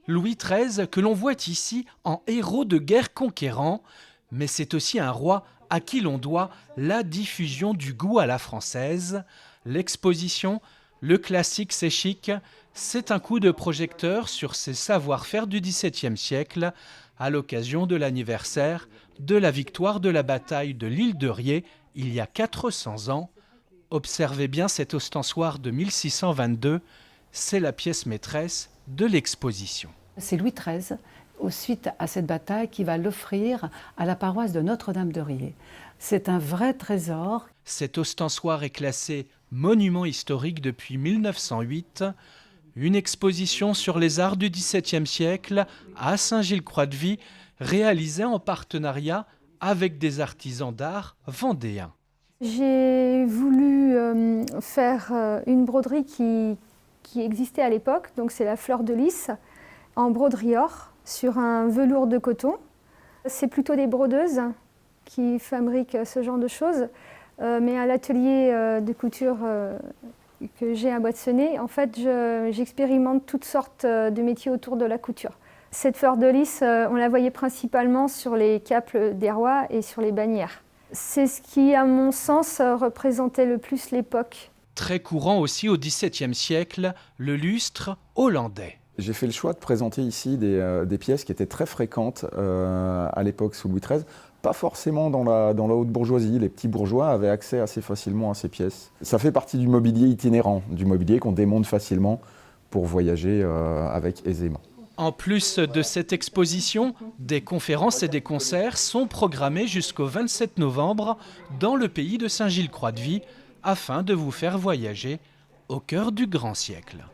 Louis XIII, que l'on voit ici en héros de guerre conquérant, mais c'est aussi un roi à qui l'on doit la diffusion du goût à la française. L'exposition Le classique c'est chic, c'est un coup de projecteur sur ces savoir-faire du XVIIe siècle à l'occasion de l'anniversaire de la victoire de la bataille de l'île de Ré il y a 400 ans. Observez bien cet ostensoir de 1622, c'est la pièce maîtresse de l'exposition. C'est Louis XIII, suite à cette bataille, qui va l'offrir à la paroisse de Notre-Dame de Riez. C'est un vrai trésor. Cet ostensoir est classé monument historique depuis 1908. Une exposition sur les arts du XVIIe siècle à Saint-Gilles-Croix-de-Vie, réalisée en partenariat avec des artisans d'art vendéens. J'ai voulu faire une broderie qui existait à l'époque, donc c'est la fleur de lys, en broderie or, sur un velours de coton. C'est plutôt des brodeuses qui fabriquent ce genre de choses, mais à l'atelier de couture que j'ai à Boissonnet, en fait, j'expérimente toutes sortes de métiers autour de la couture. Cette fleur de lys, on la voyait principalement sur les capes des rois et sur les bannières. C'est ce qui, à mon sens, représentait le plus l'époque. Très courant aussi au XVIIe siècle, le lustre hollandais. J'ai fait le choix de présenter ici des pièces qui étaient très fréquentes à l'époque sous Louis XIII. Pas forcément dans la haute bourgeoisie, les petits bourgeois avaient accès assez facilement à ces pièces. Ça fait partie du mobilier itinérant, du mobilier qu'on démonte facilement pour voyager avec aisément. En plus de cette exposition, des conférences et des concerts sont programmés jusqu'au 27 novembre dans le pays de Saint-Gilles-Croix-de-Vie afin de vous faire voyager au cœur du grand siècle.